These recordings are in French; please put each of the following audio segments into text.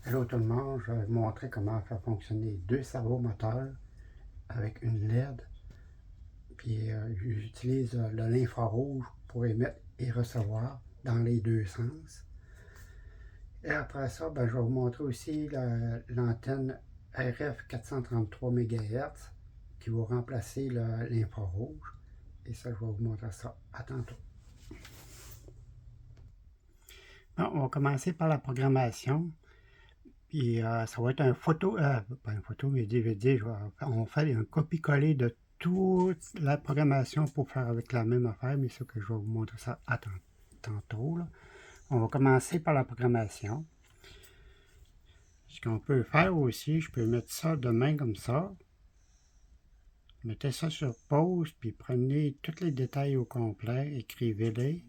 Hello tout le monde, je vais vous montrer comment faire fonctionner deux cerveaux moteurs avec une LED. Puis j'utilise de l'infrarouge pour émettre et recevoir dans les deux sens. Et après ça, je vais vous montrer aussi l'antenne RF 433 MHz qui va remplacer l'infrarouge. Et ça, je vais vous montrer ça. À tantôt. Bon, on va commencer par la programmation. Puis ça va être un photo, pas une photo, mais DVD. On fait un copier-coller de toute la programmation pour faire avec la même affaire, mais ça que je vais vous montrer ça tantôt. Là. On va commencer par la programmation. Ce qu'on peut faire aussi, je peux mettre ça de main comme ça. Mettez ça sur pause, puis prenez tous les détails au complet, écrivez-les.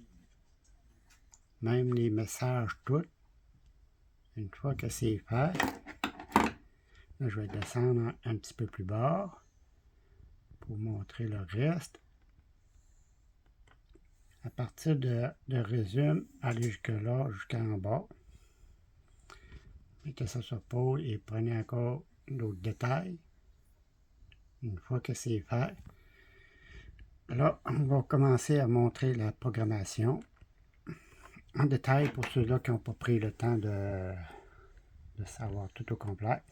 Même les messages, tous. Une fois que c'est fait, là, je vais descendre un petit peu plus bas pour montrer le reste. À partir de résume, allez jusque là, jusqu'en bas. Mettez ça sur pause et prenez encore d'autres détails. Une fois que c'est fait, là, on va commencer à montrer la programmation en détail pour ceux-là qui n'ont pas pris le temps de savoir tout au complet.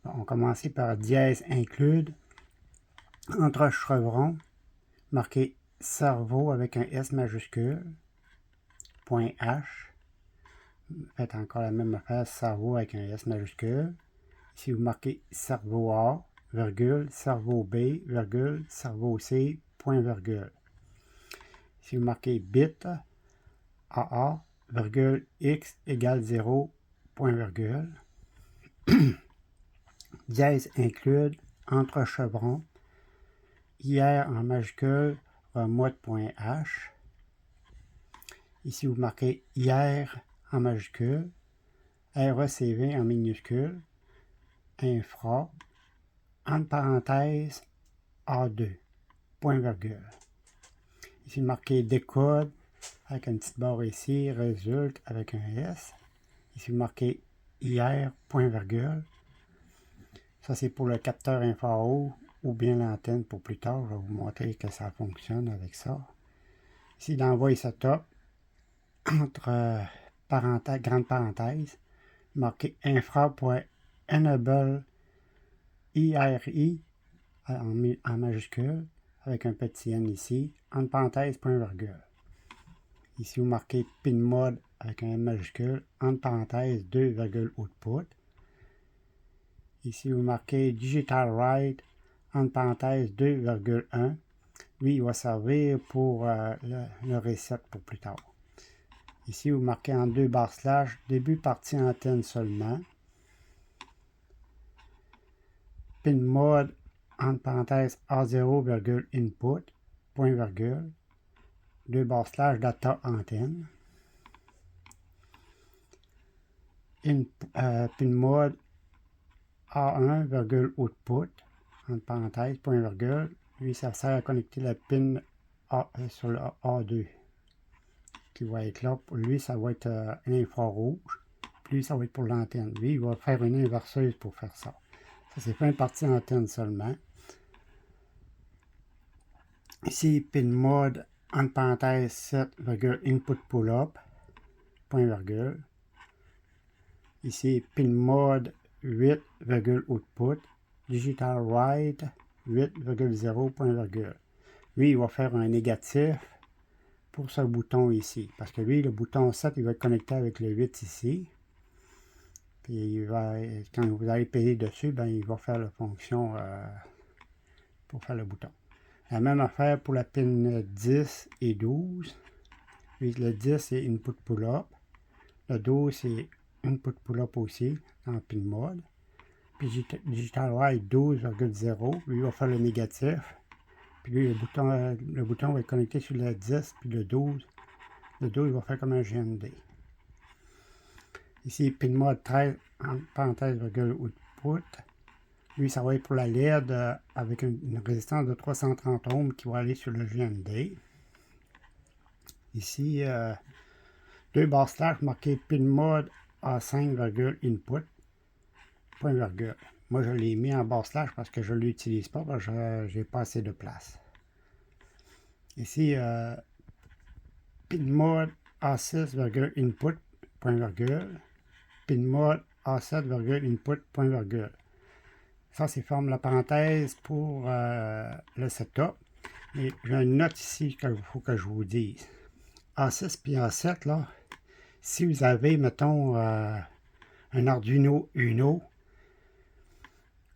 On va commencer par dièse include, entre chevrons, marqué cerveau avec un S majuscule, point H. Faites encore la même affaire, cerveau avec un S majuscule. Ici, vous marquez cerveau A, virgule, cerveau B, virgule, cerveau C, point virgule. Ici, vous marquez bit, AA, virgule, X égale 0, point virgule. Dièse include, entre chevrons, hier en majuscule, remote.h. Ici, vous marquez hier en majuscule, RECV en minuscule, infra, entre parenthèses, A2, point virgule. Ici, marqué décode avec une petite barre ici, résulte avec un S. Ici, marqué hier, point virgule. Ça, c'est pour le capteur infrarouge ou bien l'antenne pour plus tard. Je vais vous montrer que ça fonctionne avec ça. Ici, l'envoi setup, entre grandes parenthèses, marqué infra.enable IRI en majuscule avec un petit n ici, entre parenthèses, point virgule. Ici, vous marquez pin mode avec un M majuscule, entre parenthèses, 2, output. Ici, vous marquez digital write, entre parenthèses, 2,1. Lui, il va servir pour le reset pour plus tard. Ici, vous marquez en 2 barres slash, début partie antenne seulement. Pin mode, entre parenthèses, A0, input, point virgule. 2 barres slash, data antenne. Pin mode A1, output, entre parenthèses, point virgule. Lui, ça sert à connecter la pin sur le A2 qui va être là. Pour lui, ça va être un infrarouge. Puis lui, ça va être pour l'antenne. Lui, il va faire une inverseuse pour faire ça. Ça, c'est pas une partie antenne seulement. Ici, pin mode, entre parenthèses, 7, input pull-up, point virgule. Ici, pin mode 8, output, digital write 8,0, point virgule. Lui, il va faire un négatif pour ce bouton ici. Parce que lui, le bouton 7, il va être connecté avec le 8 ici. Puis il va, quand vous allez payer dessus, il va faire la fonction pour faire le bouton. La même affaire pour la pin 10 et 12. Puis le 10, c'est input pull-up. Le 12, c'est input pull-up aussi, en pin mode. Puis digital write 12,0, lui va faire le négatif. Puis lui, le bouton va être connecté sur le 10, puis le 12. Le 12, il va faire comme un GND. Ici, pin mode 13, en parenthèse, output. Lui, ça va être pour la LED avec une résistance de 330 ohms qui va aller sur le GND. Ici, 2 barres slash marqué pin mode A5,input, point virgule. Moi, je l'ai mis en barre slash parce que je ne l'utilise pas, parce que je n'ai pas assez de place. Ici, pin mode A6,input, point virgule. Pin mode A7,input, point virgule. Ça, c'est forme la parenthèse pour le setup. Et j'ai une note ici qu'il faut que je vous dise. A6 puis A7, là, si vous avez, mettons, un Arduino Uno,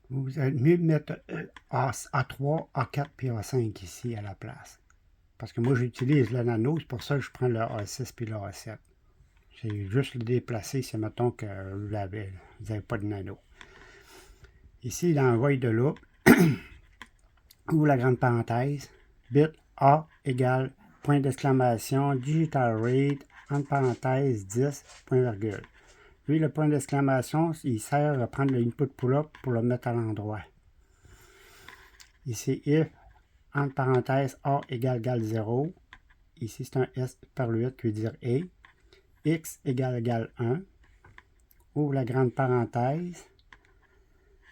vous êtes mieux de mettre A3, A4 puis A5 ici à la place. Parce que moi, j'utilise le nano, c'est pour ça que je prends le A6 puis le A7. C'est juste le déplacer si, mettons, que vous n'avez pas de nano. Ici, dans void de loop, ouvre la grande parenthèse, bit A égale point d'exclamation, digital rate, entre parenthèses 10, point virgule. Lui, le point d'exclamation, il sert à prendre le input pull-up pour le mettre à l'endroit. Ici, if, entre parenthèses, A égale 0. Ici, c'est un S par 8 qui veut dire A. X égale 1. Ouvre la grande parenthèse.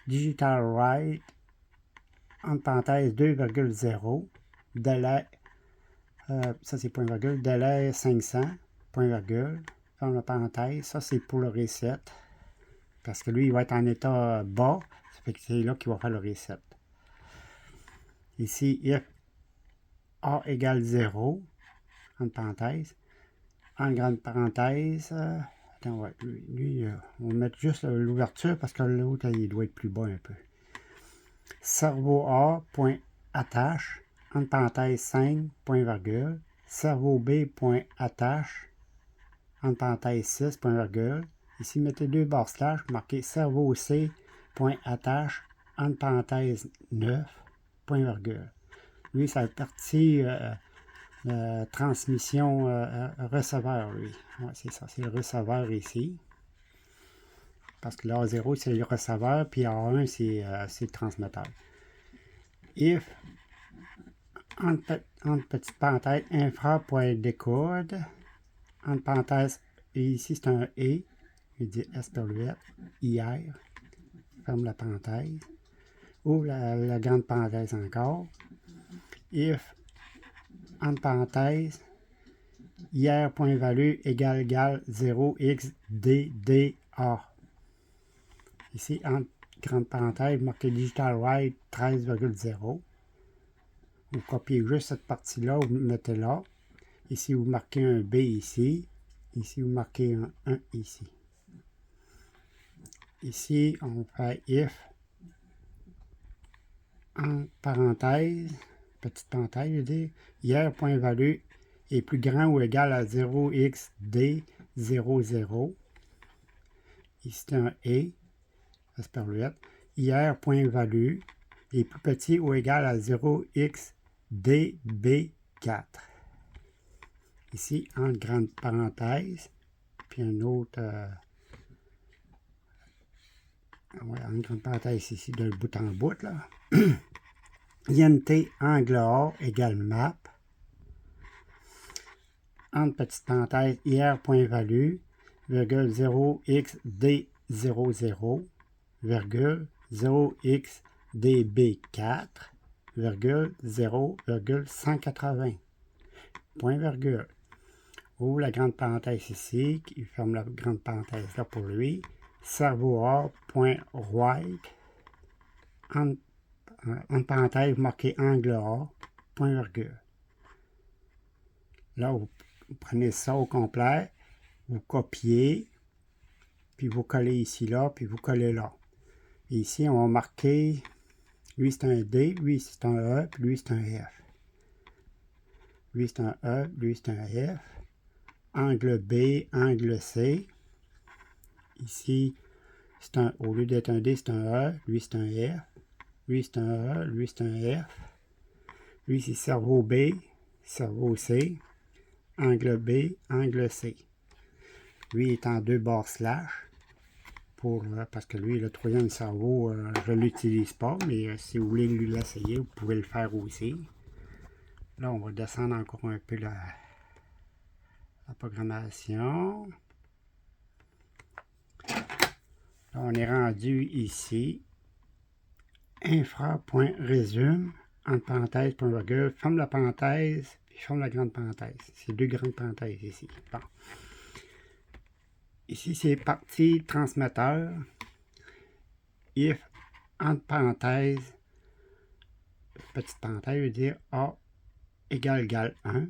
Digital write, entre parenthèses 2,0. Délai, ça c'est point virgule. Délai 500, point virgule. Ferme la parenthèse. Ça, c'est pour le reset. Parce que lui, il va être en état bas. Ça fait que c'est là qu'il va faire le reset. Ici, if A égale 0, entre parenthèses. En grande parenthèse, attends, ouais, lui on va mettre juste l'ouverture parce que l'autre, il doit être plus bas un peu. Cerveau A, point attache, entre parenthèses 5, point virgule. Cerveau B, point attache, entre parenthèses 6, point virgule. Ici, mettez deux barres slash, marquez cerveau C, point attache, entre parenthèses 9, point virgule. Lui, ça fait partie transmission receveur, lui. Ouais, c'est ça, c'est le receveur ici. Parce que l'A0, c'est le receveur, puis A1, c'est le transmetteur. If, entre petites parenthèses, infra.decode, entre parenthèses, et ici, c'est un E, il dit S per 8, IR, ferme la parenthèse, ouvre la grande parenthèse encore. If, entre parenthèses, IR.value égale 0xDDA. Ici, entre grande parenthèse, marquez digital write 13,0. Vous copiez juste cette partie-là, vous mettez là. Ici, vous marquez un B ici. Ici, vous marquez un 1 ici. Ici, on fait if, en parenthèse, petite parenthèse, je veux dire, IR.value est plus grand ou égal à 0xD00. Ici, c'est un E, asperluette. IR.value est plus petit ou égal à 0xDB4. Ici, en grande parenthèse, puis un autre, en grande parenthèse ici, de bout en bout, là. INT angle A égale map. Entre petites parenthèses, IR.value, virgule 0xD00, virgule 0xDB4, virgule 0,180. Point virgule. Ouvre la grande parenthèse ici, il ferme la grande parenthèse là pour lui. Cerveau A, point write, en parenthèse, marqué angle A, point virgule. Là, vous prenez ça au complet, vous copiez, puis vous collez ici, là, puis vous collez là. Et ici, on va marquer, lui c'est un D, lui c'est un E, puis lui c'est un F. Lui c'est un E, lui c'est un F. Angle B, angle C. Ici, c'est un, au lieu d'être un D, c'est un E, lui c'est un F. Lui c'est un E, lui c'est un F. Lui c'est cerveau B, cerveau C. Angle B, angle C. Lui est en deux barres slash. Parce que lui, le troisième cerveau, je ne l'utilise pas, mais si vous voulez l'essayer, vous pouvez le faire aussi. Là, on va descendre encore un peu la programmation. On est rendu ici. Infra.resume, entre parenthèses, point virgule, ferme la parenthèse, puis ferme la grande parenthèse. C'est deux grandes parenthèses ici. Bon. Ici, c'est partie transmetteur. If, entre parenthèses, petite parenthèse, veut dire A égale 1.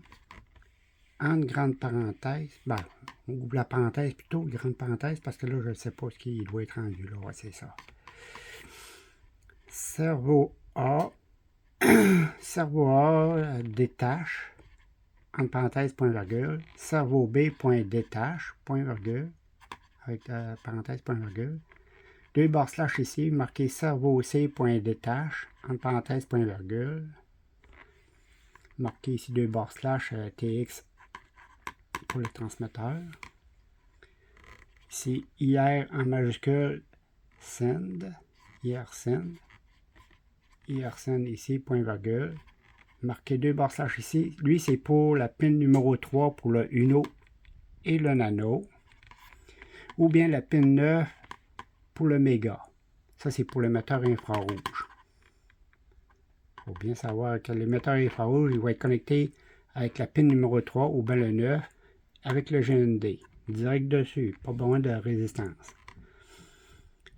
Entre grande parenthèse, ben, on ouvre la parenthèse plutôt, grande parenthèse, parce que là, je ne sais pas ce qui doit être rendu là. Ouais, c'est ça. Cerveau A, détache, entre parenthèses, point virgule. Cerveau B, point détache, point virgule, avec parenthèse, point virgule. Deux barres slash ici, marqué cerveau C, point détache, entre parenthèses, point virgule. Marqué ici deux barres slash TX pour le transmetteur. Ici, IR en majuscule, send, IR send. IR send ici, point virgule. Marqué deux barres slash ici. Lui, c'est pour la pin numéro 3 pour le Uno et le Nano. Ou bien la pin 9 pour le Méga. Ça, c'est pour l'émetteur infrarouge. Il faut bien savoir que l'émetteur infrarouge, il va être connecté avec la pin numéro 3 ou bien le 9 avec le GND. Direct dessus, pas besoin de résistance.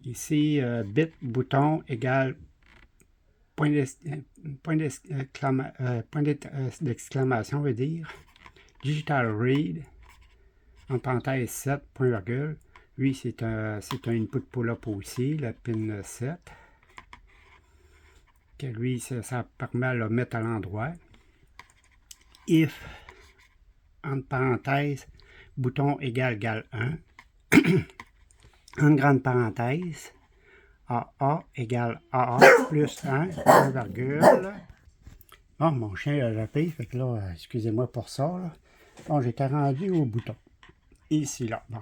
Ici, bit bouton égale point d'exclamation veut dire digital read en parenthèse 7 point virgule. Lui, c'est un input pull-up aussi, la pin 7. Que lui, ça permet de le mettre à l'endroit. If, entre parenthèses, bouton égale 1. En grande parenthèse, AA égale AA plus 1, point virgule. Oh, mon chien a jappé, fait que là, excusez-moi pour ça. Là. Bon, j'étais rendu au bouton. Ici, là. Bon.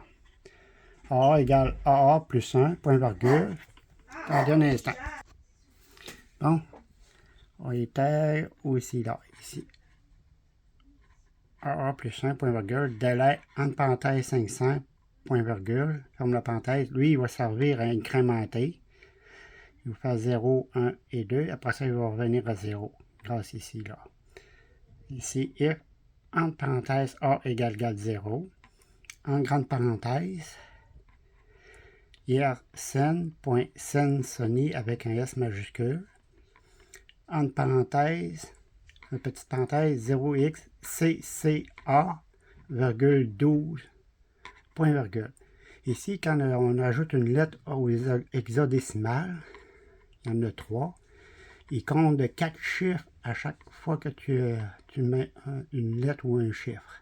AA égale AA plus 1, point virgule. Attendez un instant. Bon. On était aussi là, ici. AA plus 1, point virgule. Délai, entre parenthèses 500, point virgule. Ferme la parenthèse. Lui, il va servir à incrémenter. Il va faire 0, 1 et 2. Après ça, il va revenir à 0. Grâce ici, là. Ici, if, entre parenthèses, A égale 0. En grande parenthèse, IRSend.send Sony avec un S majuscule. Entre parenthèses, une petite parenthèse, 0xCCA, virgule 12, point virgule. Ici, quand on ajoute une lettre au hexadécimal, il y en a 3. Il compte de 4 chiffres à chaque fois que tu mets une lettre ou un chiffre.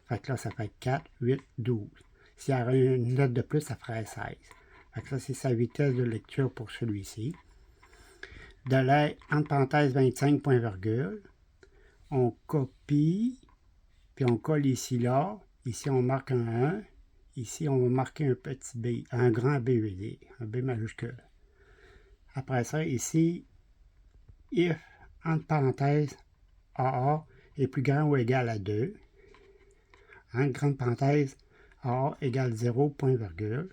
Fait que là, ça fait 4, 8, 12. S'il y avait une lettre de plus, ça ferait 16. Fait que ça, c'est sa vitesse de lecture pour celui-ci. Délai, entre parenthèses, 25, point virgule. On copie, puis on colle ici, là. Ici, on marque un 1. Ici, on va marquer un petit B, un grand B, un B majuscule. Après ça, ici, if, entre parenthèses, AA est plus grand ou égal à 2. Entre grande parenthèse, AA égale 0, point virgule.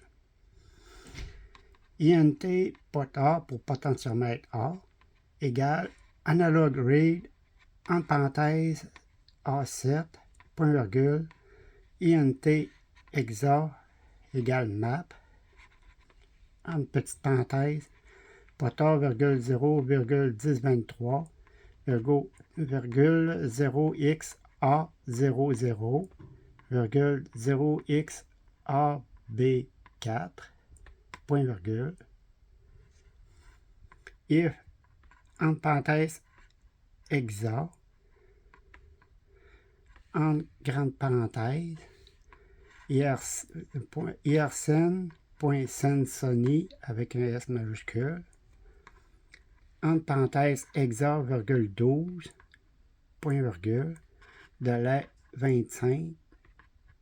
INT pot A pour potentiomètre A égale analog read, entre parenthèses, A7, point virgule. INT exa égale map, entre petites parenthèses, potard, 0, 1023, 0xa00, 0xab4, point virgule. If, entre parenthèses, exa, entre grande parenthèse, IRSend.send Sony avec un S majuscule, entre parenthèses, exa, 12, point virgule, délai 25,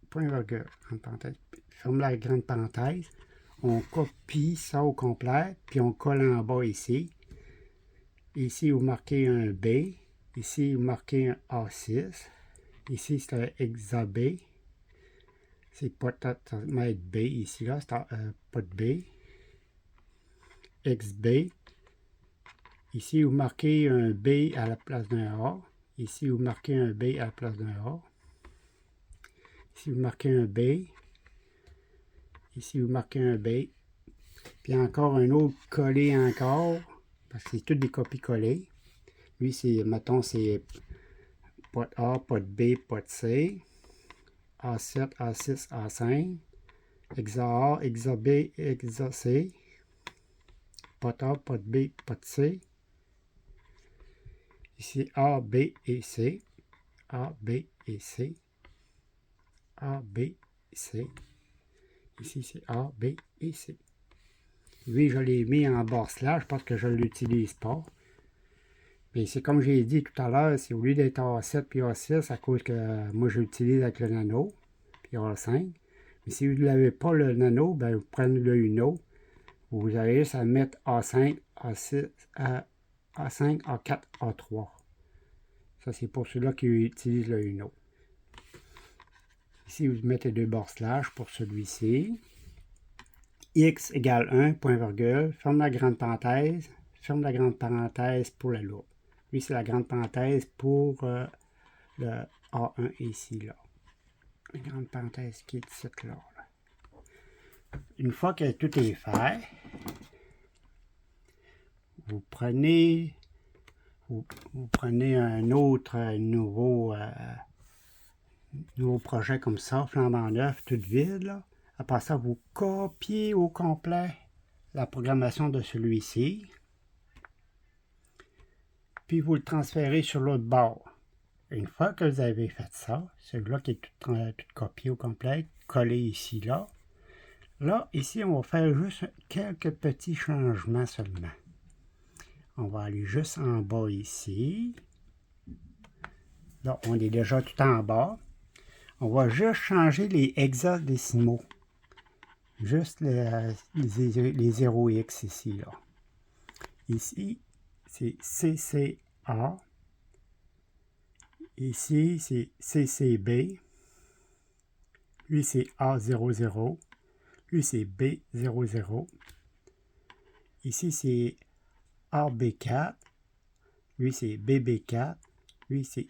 point virgule, entre parenthèses, ferme la grande parenthèse, on copie ça au complet, puis on colle en bas ici. Ici, vous marquez un B, ici, vous marquez un A6, ici, c'est un exa B, c'est potmètre B, ici, là, c'est pas de B. XB. Ici, vous marquez un B à la place d'un A. Ici, vous marquez un B à la place d'un A. Ici, vous marquez un B. Ici, vous marquez un B. Puis encore un autre collé encore, parce que c'est toutes des copies-collées. Lui, c'est, mettons, c'est pot A, pot B, pot C. A7, A6, A5. Hexa A, hexa B, hexa C. Pot A, pot B, pot C. Ici, A, B et C. A, B et C. A, B, C. Ici, c'est A, B et C. Lui, je l'ai mis en barre slash parce que je ne l'utilise pas. Mais c'est comme j'ai dit tout à l'heure, c'est au lieu d'être A7 puis A6, à cause que moi, j'utilise avec le nano, puis A5. Mais si vous n'avez pas le nano, ben, vous prenez le Uno. Vous avez juste à mettre A5, A6, A5, A4, A3. Ça, c'est pour ceux-là qui utilisent le Uno. Ici, vous mettez deux barres slash pour celui-ci. X égale 1, point virgule, ferme la grande parenthèse pour la loupe. Lui, c'est la grande parenthèse pour le A1 ici, là. La grande parenthèse qui est ici, là. Une fois que tout est fait, vous prenez un autre nouveau projet comme ça, flambant neuf, tout vide, là. Après ça, vous copiez au complet la programmation de celui-ci. Puis vous le transférez sur l'autre bord. Une fois que vous avez fait ça, celui-là qui est tout copié au complet, collé ici, là. Là, ici, on va faire juste quelques petits changements seulement. On va aller juste en bas ici. Là, on est déjà tout en bas. On va juste changer les hexadécimaux. Juste les 0x ici, là. Ici, c'est CCA. Ici, c'est CCB. Lui, c'est A00. Lui, c'est B00. Ici, c'est AB4. Lui, c'est BB4. Lui, c'est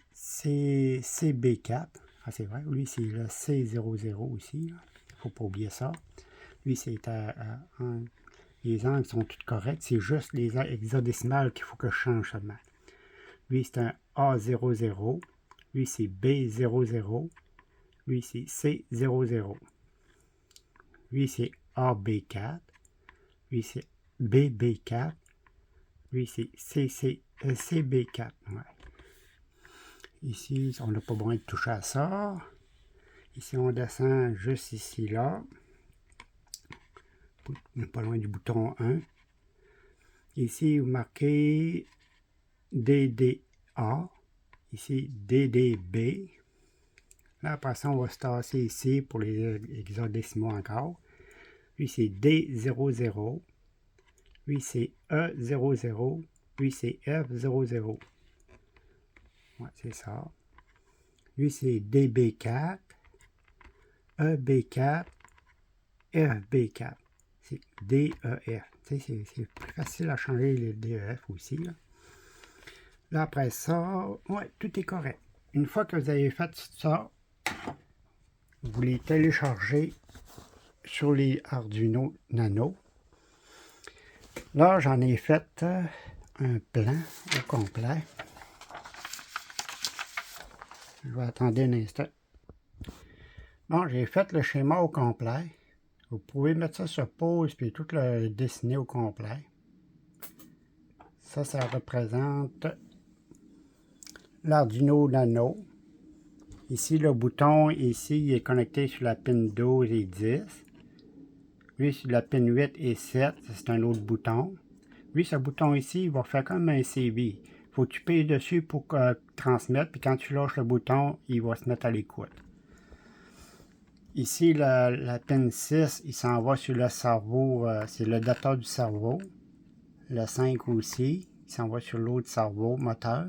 CB4. Ah, c'est vrai. Lui, c'est le C00 ici. Il ne faut pas oublier ça. Lui, c'est les angles sont tous corrects. C'est juste les hexadécimales qu'il faut que je change seulement. Lui, c'est un A00. Lui, c'est B00. Lui, c'est C00. Lui, c'est AB4. Lui, c'est BB4. Lui, c'est CB4. Ouais. Ici, on n'a pas besoin de toucher à ça. Ici, on descend juste ici, là. On n'est pas loin du bouton 1. Ici, vous marquez DDA. Ici, DDB. Là, après ça, on va se tasser ici pour les hexadécimaux encore. Lui, c'est D00. Lui, c'est E00. Lui, c'est F00. Ouais, c'est ça. Lui, c'est DB4. EB4. FB4. C'est DEF. C'est plus facile à changer les DEF aussi. Là, après ça, ouais, tout est correct. Une fois que vous avez fait ça, vous les téléchargez sur les Arduino Nano. Là, j'en ai fait un plan au complet. Je vais attendre un instant. Bon, j'ai fait le schéma au complet. Vous pouvez mettre ça sur pause puis tout le dessiner au complet. Ça représente l'Arduino Nano. Ici, le bouton, ici, il est connecté sur la pin 12 et 10. Lui, sur la pin 8 et 7, c'est un autre bouton. Lui, ce bouton ici, il va faire comme un CV. Il faut que tu payes dessus pour transmettre, puis quand tu lâches le bouton, il va se mettre à l'écoute. Ici, la pin 6, il s'en va sur le cerveau, c'est le dateur du cerveau. Le 5 aussi, il s'en va sur l'autre cerveau moteur.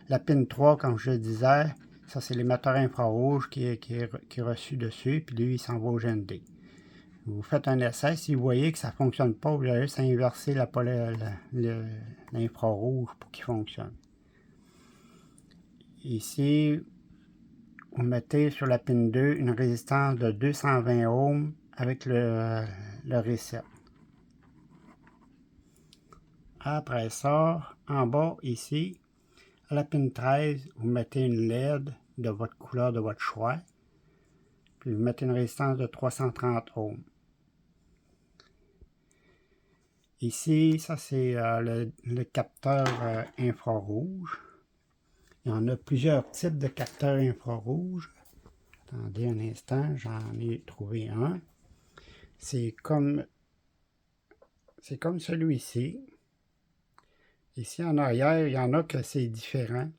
La pin 3, comme je le disais, ça c'est l'émetteur infrarouge qui est reçu dessus, puis lui, il s'en va au GND. Vous faites un essai. Si vous voyez que ça ne fonctionne pas, vous allez juste inverser l'infrarouge pour qu'il fonctionne. Ici, vous mettez sur la pin 2 une résistance de 220 ohms avec le reset. Après ça, en bas ici, à la pin 13, vous mettez une LED de votre couleur de votre choix. Puis vous mettez une résistance de 330 ohms. Ici, ça c'est le capteur infrarouge. Il y en a plusieurs types de capteurs infrarouges. Attendez un instant, j'en ai trouvé un. C'est comme celui-ci. Ici en arrière, il y en a que c'est différent.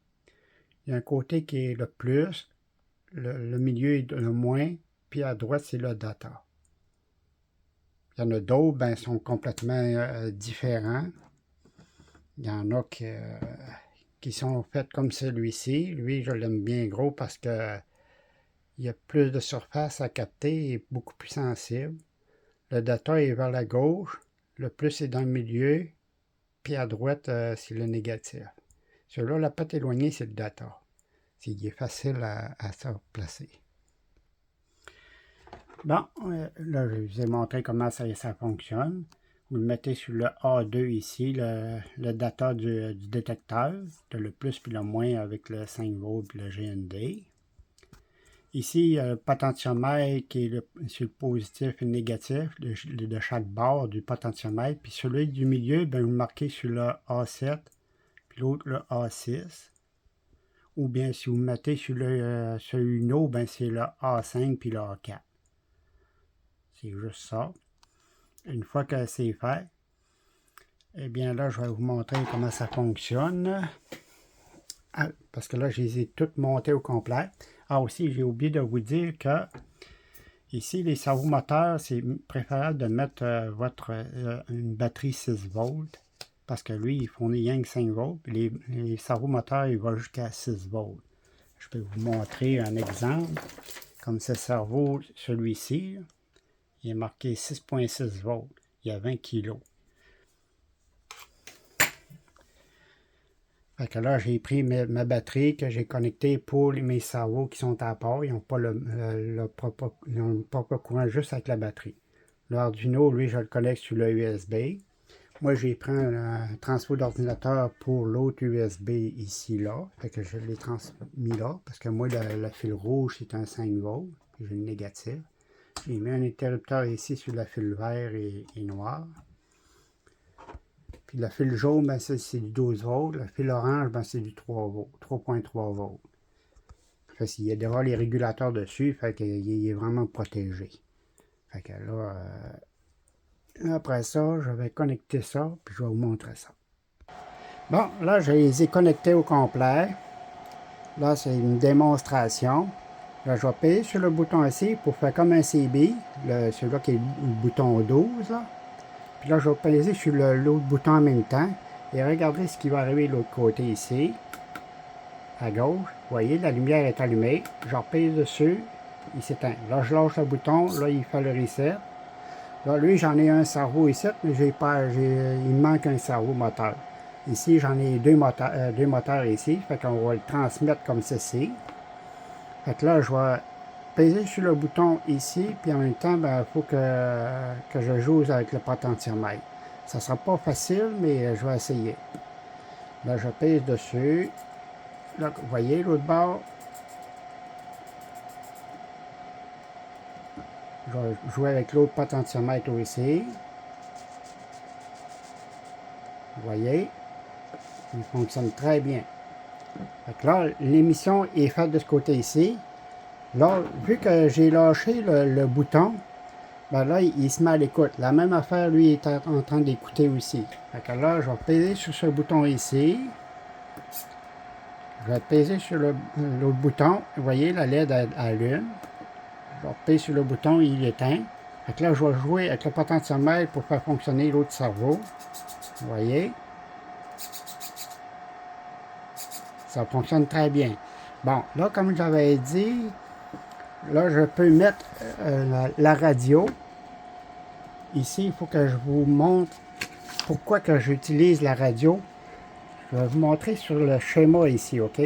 Il y a un côté qui est le plus, le milieu est le moins, puis à droite c'est le data. Il y en a d'autres, ben, sont complètement différents. Il y en a qui sont faits comme celui-ci. Lui, je l'aime bien gros parce que il y a plus de surface à capter et beaucoup plus sensible. Le data est vers la gauche, le plus est dans le milieu, puis à droite, c'est le négatif. Celui-là, la patte éloignée, c'est le data. Il est facile à se placer. Bon, là, je vous ai montré comment ça fonctionne. Vous le mettez sur le A2 ici, le data du détecteur, de le plus puis le moins avec le 5 volts et le GND. Ici, il y a le potentiomètre qui est sur le positif et le négatif de chaque barre du potentiomètre. Puis celui du milieu, ben, vous le marquez sur le A7, puis l'autre le A6. Ou bien si vous le mettez sur celui Uno, ben, c'est le A5 puis le A4. C'est juste ça. Une fois que c'est fait, eh bien là, je vais vous montrer comment ça fonctionne. Ah, parce que là, je les ai toutes montées au complet. Ah aussi, j'ai oublié de vous dire que ici, les servomoteurs, c'est préférable de mettre une batterie 6 volts. Parce que lui, il fournit rien que 5 volts. Puis les servomoteurs, ils vont jusqu'à 6 volts. Je peux vous montrer un exemple. Comme ce servo, celui-ci, il est marqué 6,6 volts. Il y a 20 kg. Fait que là, j'ai pris ma batterie que j'ai connectée pour mes servos qui sont à part. Ils n'ont pas le propre courant juste avec la batterie. L'Arduino, lui, je le connecte sur le USB. Moi, j'ai pris un transfert d'ordinateur pour l'autre USB ici, là. Fait que je l'ai transmis là. Parce que moi, le fil rouge, c'est un 5 volts. Puis j'ai le négatif. J'ai mis un interrupteur ici sur le fil vert et noir. Puis le fil jaune, ben, c'est du 12 volts. Le fil orange, ben, c'est du 3 volts, 3,3 volts. Fait qu'il y a déjà les régulateurs dessus, fait qu'il est vraiment protégé. Fait que là, après ça, je vais connecter ça, puis je vais vous montrer ça. Bon, là, je les ai connectés au complet. Là, c'est une démonstration. Là, je vais payer sur le bouton ici pour faire comme un CB, celui-là qui est le bouton 12, là. Puis là, je vais peser sur l'autre bouton en même temps. Et regardez ce qui va arriver de l'autre côté ici. À gauche. Vous voyez, la lumière est allumée. Je repèse dessus. Il s'éteint. Là, je lâche le bouton. Là, il fait le reset. Là, lui, j'en ai un servo ici, mais il me manque un servo moteur. Ici, j'en ai deux moteurs ici. Fait qu'on va le transmettre comme ceci. Fait que là, je vais peser sur le bouton ici, puis en même temps, il faut que je joue avec le potentiomètre. Ça ne sera pas facile, mais je vais essayer. Là, je pèse dessus. Là, vous voyez l'autre bord. Je vais jouer avec l'autre potentiomètre aussi. Vous voyez, il fonctionne très bien. Fait que là, l'émission est faite de ce côté ici. Là, vu que j'ai lâché le bouton, ben là, il se met à l'écoute. La même affaire, lui, est en train d'écouter aussi. Fait que là, je vais peser sur ce bouton ici. Je vais peser sur l'autre bouton. Vous voyez, la LED allume. Je vais peser sur le bouton, il éteint. Fait que là, je vais jouer avec le potentiomètre pour faire fonctionner l'autre servo. Vous voyez. Ça fonctionne très bien. Bon, là, comme j'avais dit, là, je peux mettre la radio. ici, il faut que je vous montre pourquoi que j'utilise la radio. Je vais vous montrer sur le schéma ici, OK?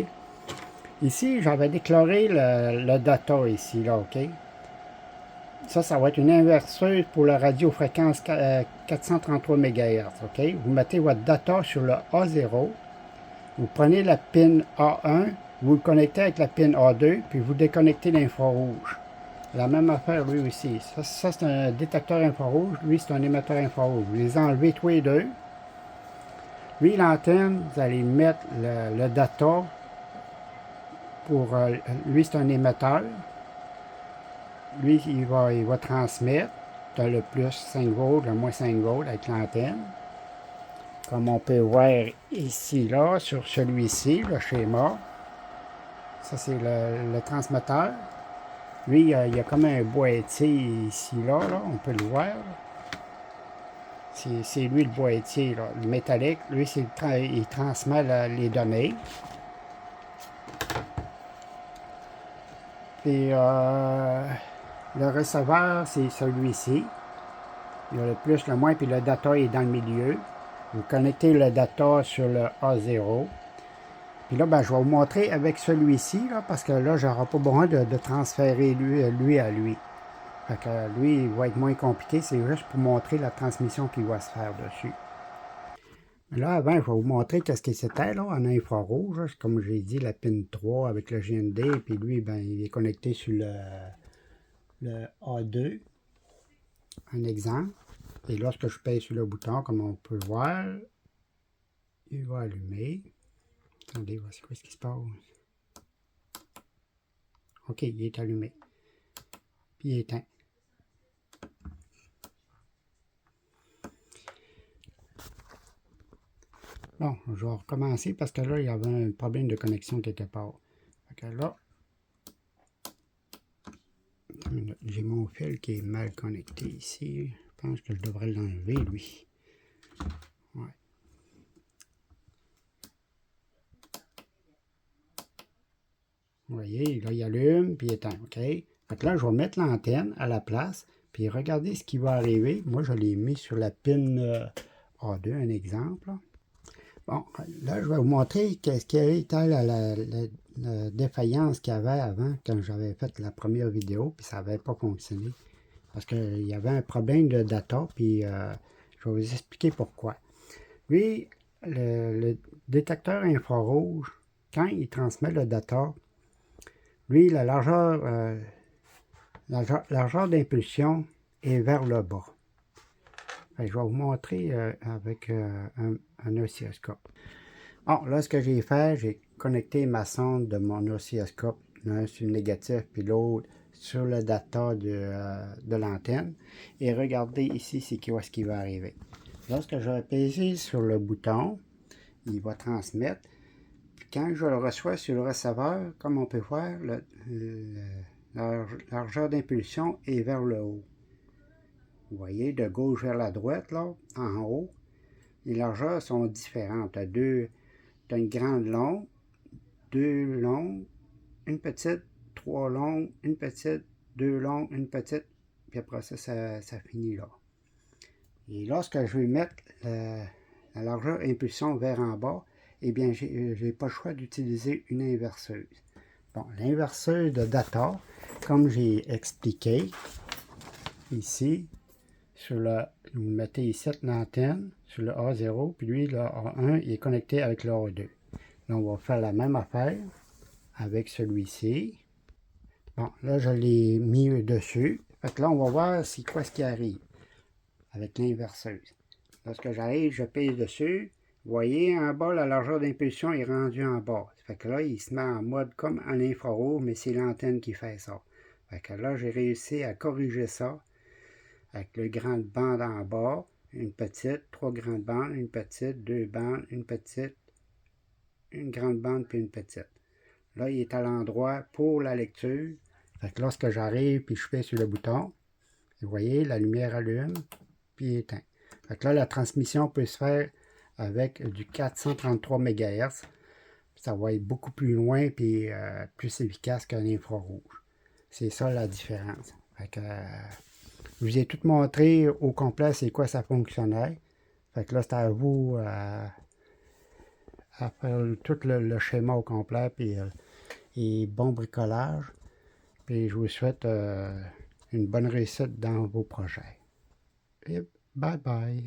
Ici, j'avais déclaré le data ici, là, OK? Ça va être une inverseuse pour la radiofréquence 433 MHz, OK? Vous mettez votre data sur le A0, vous prenez la pin A1, vous le connectez avec la pin A2, puis vous déconnectez l'infrarouge. La même affaire, lui aussi. Ça c'est un détecteur infrarouge, lui, c'est un émetteur infrarouge. Vous les enlevez tous les deux. Lui, l'antenne, vous allez mettre le data pour... lui, c'est un émetteur. Lui, il va transmettre. Dans le plus 5 volts, le moins 5 volts avec l'antenne. Comme on peut voir ici, là, sur celui-ci, le schéma. Ça, c'est le transmetteur. Lui, il y a comme un boîtier ici, là, on peut le voir. C'est lui le boîtier, là, le métallique. Lui, il transmet les données. Puis, le receveur, c'est celui-ci. Il y a le plus, le moins, puis le data est dans le milieu. Vous connectez le data sur le A0. Puis là, ben, je vais vous montrer avec celui-ci, parce que là, j'aurai pas besoin de transférer lui à lui. Fait que lui, il va être moins compliqué. C'est juste pour montrer la transmission qui va se faire dessus. Là, avant, je vais vous montrer qu'est-ce que c'était, là, en infrarouge. Comme j'ai dit, la pin 3 avec le GND. Puis lui, ben, il est connecté sur le A2. Un exemple. Et lorsque je pèse sur le bouton, comme on peut voir, il va allumer. Attendez, c'est quoi ce qui se passe? OK, il est allumé. Puis il est éteint. Bon, je vais recommencer parce que là, il y avait un problème de connexion quelque part. Fait que là, j'ai mon fil qui est mal connecté ici. Je pense que je devrais l'enlever, lui. Ouais. Vous voyez, là, il allume, puis il éteint, OK? Fait que là, je vais mettre l'antenne à la place, puis regardez ce qui va arriver. Moi, je l'ai mis sur la pin A2, un exemple. Bon, là, je vais vous montrer ce qui était la défaillance qu'il y avait avant, quand j'avais fait la première vidéo, puis ça n'avait pas fonctionné. Parce qu'il y avait un problème de data, puis je vais vous expliquer pourquoi. Lui, le détecteur infrarouge, quand il transmet le data, lui, la largeur d'impulsion est vers le bas. Je vais vous montrer avec un oscilloscope. Bon, là, ce que j'ai fait, j'ai connecté ma sonde de mon oscilloscope, l'un sur le négatif, puis l'autre sur le data de l'antenne. Et regardez ici, c'est ce qui va arriver. Lorsque je vais peser sur le bouton, il va transmettre. Puis quand je le reçois sur le receveur, comme on peut voir, la largeur d'impulsion est vers le haut. Vous voyez, de gauche vers la droite, là, en haut, les largeurs sont différentes. Tu as une grande longue, deux longues, une petite, trois longues, une petite, deux longues, une petite, puis après ça, ça finit là. Et lorsque je vais mettre la largeur impulsion vers en bas, eh bien, je n'ai pas le choix d'utiliser une inverseuse. Bon, l'inverseuse de data, comme j'ai expliqué, ici, vous mettez ici l'antenne sur le A0, puis lui, le A1, il est connecté avec le A2. Là, on va faire la même affaire avec celui-ci. Bon, là, je l'ai mis dessus. Fait que là, on va voir c'est quoi ce qui arrive avec l'inverseuse. Lorsque j'arrive, je pèse dessus. Vous voyez, en bas, la largeur d'impulsion est rendue en bas. Fait que là, il se met en mode comme en infrarouge, mais c'est l'antenne qui fait ça. Fait que là, j'ai réussi à corriger ça avec le grand bande en bas, une petite, trois grandes bandes, une petite, deux bandes, une petite, une grande bande puis une petite. Là, il est à l'endroit pour la lecture. Fait que lorsque j'arrive puis je fais sur le bouton, vous voyez, la lumière allume puis éteint. Fait que là, la transmission peut se faire avec du 433 MHz. Ça va être beaucoup plus loin puis plus efficace qu'un infrarouge. C'est ça la différence. Fait que, Je vous ai tout montré au complet c'est quoi ça fonctionnait. Fait que là, c'est à vous à faire tout le schéma au complet, puis et bon bricolage. Puis je vous souhaite une bonne réussite dans vos projets. Et bye bye.